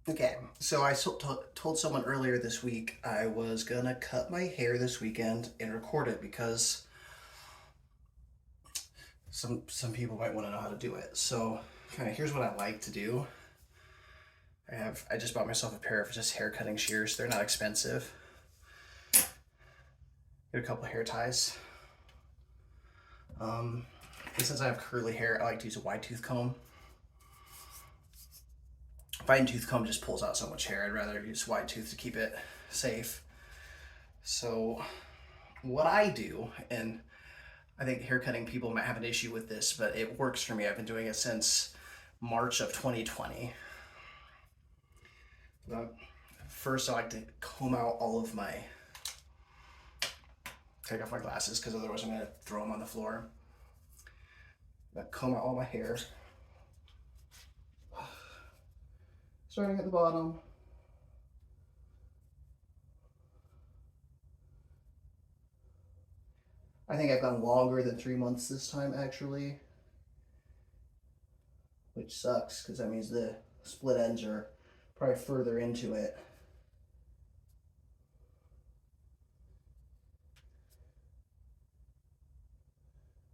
Okay, so I told someone earlier this week I was gonna cut my hair this weekend and record it because some people might want to know how to do it. So, kind of here's what I like to do. I just bought myself a pair of just hair cutting shears. They're not expensive. Get a couple hair ties. Um, and since I have curly hair, I like to use a wide tooth comb. Fine tooth comb just pulls out so much hair. I'd rather use wide tooth to keep it safe. So, what I do, and I think haircutting people might have an issue with this, but it works for me. I've been doing it since March of 2020. First, I like to comb out all of my, take off my glasses because otherwise I'm going to throw them on the floor. Comb out all my hair. Starting at the bottom. I think I've gone longer than 3 months this time, actually, which sucks because that means the split ends are probably further into it.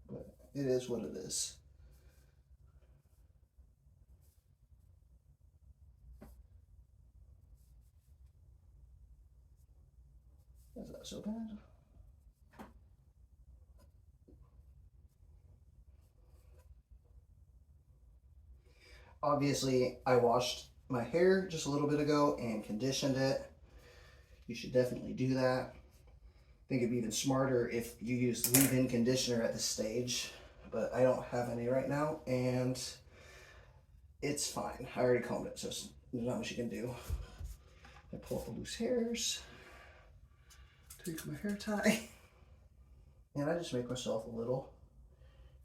But it is what it is. Is that so bad? Obviously, I washed my hair just a little bit ago and conditioned it. You should definitely do that. I think it'd be even smarter if you use leave-in conditioner at this stage, but I don't have any right now, and it's fine. I already combed it, so there's not much you can do. I pull up the loose hairs, take my hair tie, and I just make myself a little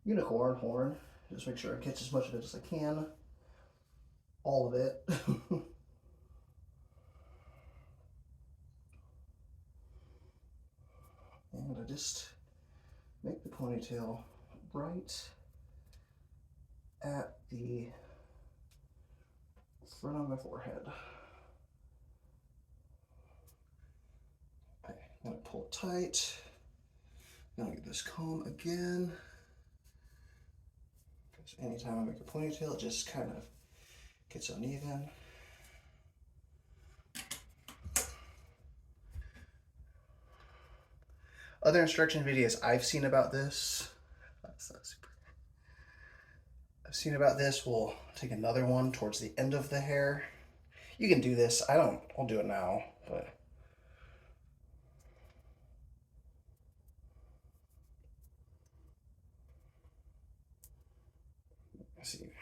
unicorn horn. Just make sure I catch as much of it as I can. All of it. And I just make the ponytail right at the front of my forehead. Okay, I'm gonna pull it tight. Now get this comb again. Because anytime I make a ponytail, it just kind of gets uneven. Other instruction videos I've seen about this, I've seen about this, we'll take another one towards the end of the hair. You can do this. I'll do it now, but let's see.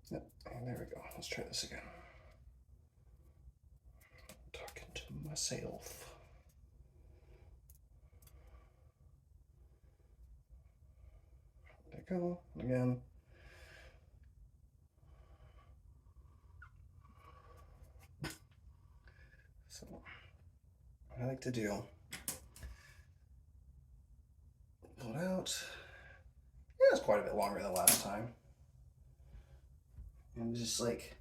Yep, and there we go. Let's try this again. I'm talking to myself. There we go. Again. So, what I like to do, pull it out. Yeah, it's quite a bit longer than last time. And just like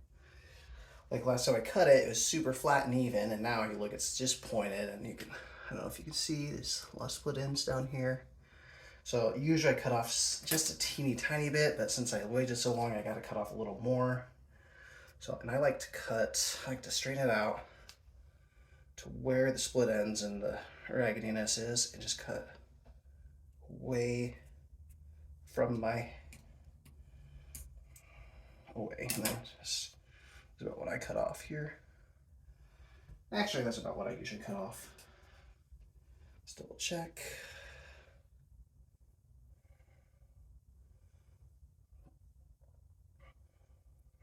last time I cut it, it was super flat and even, and now you look, it's just pointed, and you can, I don't know if you can see, there's a lot of split ends down here. So usually I cut off just a teeny tiny bit, but since I waited so long, I got to cut off a little more. So, and I like to straighten it out to where the split ends and the raggediness is, and just cut way from my away. And then just is about what I cut off here. Actually, that's about what I usually cut off. Let's double check.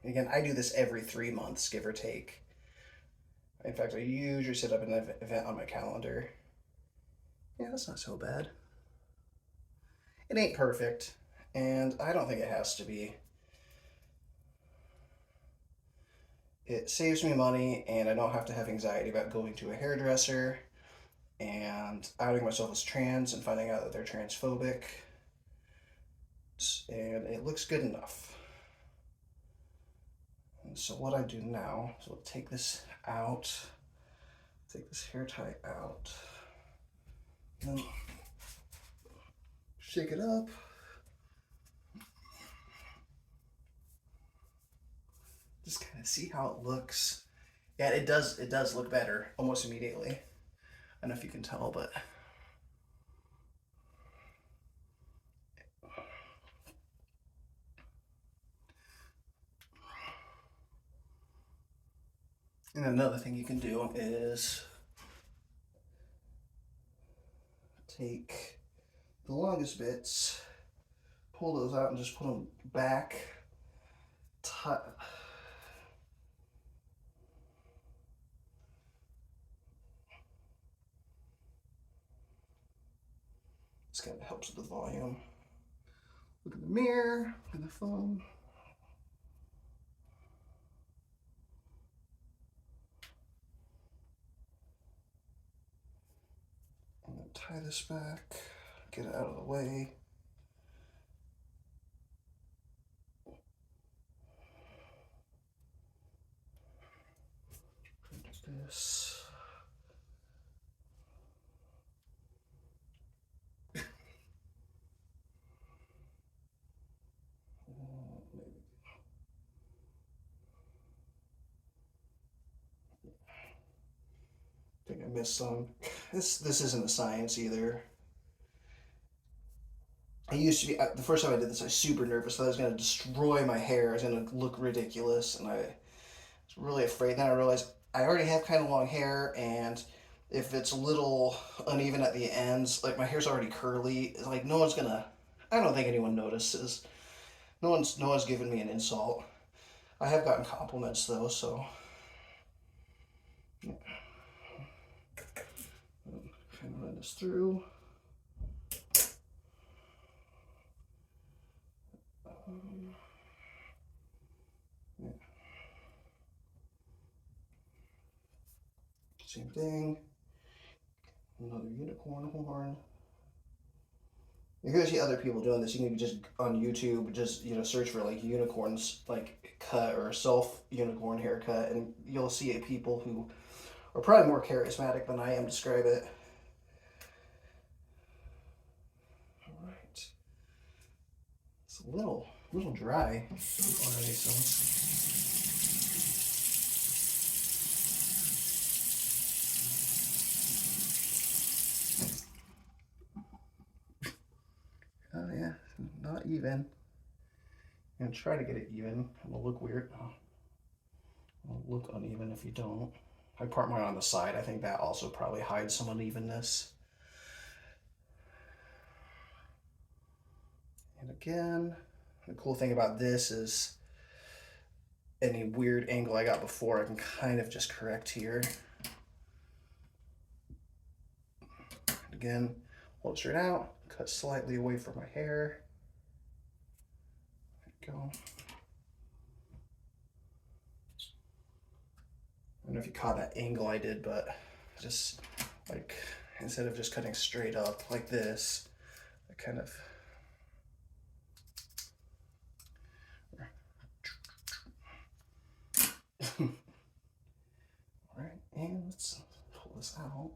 Again, I do this every 3 months, give or take. In fact, I usually set up an event on my calendar. Yeah, that's not so bad. It ain't perfect, and I don't think it has to be. It saves me money, and I don't have to have anxiety about going to a hairdresser and outing myself as trans and finding out that they're transphobic. And it looks good enough. And so what I do now is I'll take this out, take this hair tie out, and then shake it up. Just kind of see how it looks. Yeah, it does look better almost immediately. I don't know if you can tell, but and another thing you can do is take the longest bits, pull those out and just put them back. This kind of helps with the volume. Look in the mirror, look at the phone. I'm gonna tie this back, get it out of the way. This. I think I missed some. This isn't a science either. I used to be, the first time I did this, I was super nervous that I was going to destroy my hair. I was going to look ridiculous, and I was really afraid. Then I realized I already have kind of long hair, and if it's a little uneven at the ends, like my hair's already curly, like no one's gonna, I don't think anyone notices. No one's given me an insult. I have gotten compliments though, so. Yeah. Kind of run this through. Yeah. Same thing. Another unicorn horn. You're gonna see other people doing this. You can just on YouTube, just search for like unicorns like cut or self unicorn haircut, and you'll see people who are probably more charismatic than I am describe it. All right, it's a little dry already, so. Oh yeah, not even. I'm gonna try to get it even. It'll look weird. It'll look uneven if you don't. I part mine on the side. I think that also probably hides some unevenness. And again, the cool thing about this is any weird angle I got before, I can kind of just correct here. And again, hold it straight out, cut slightly away from my hair. There we go. I don't know if you caught that angle I did, but just like instead of just cutting straight up like this, I kind of all right, and let's pull this out.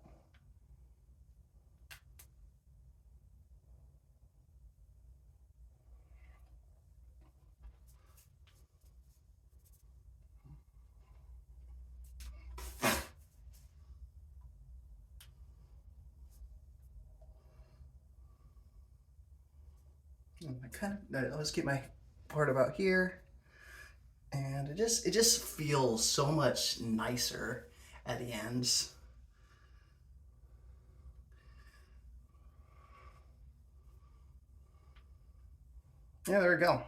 Let's get my part about here, and it just feels so much nicer at the ends. Yeah, there we go.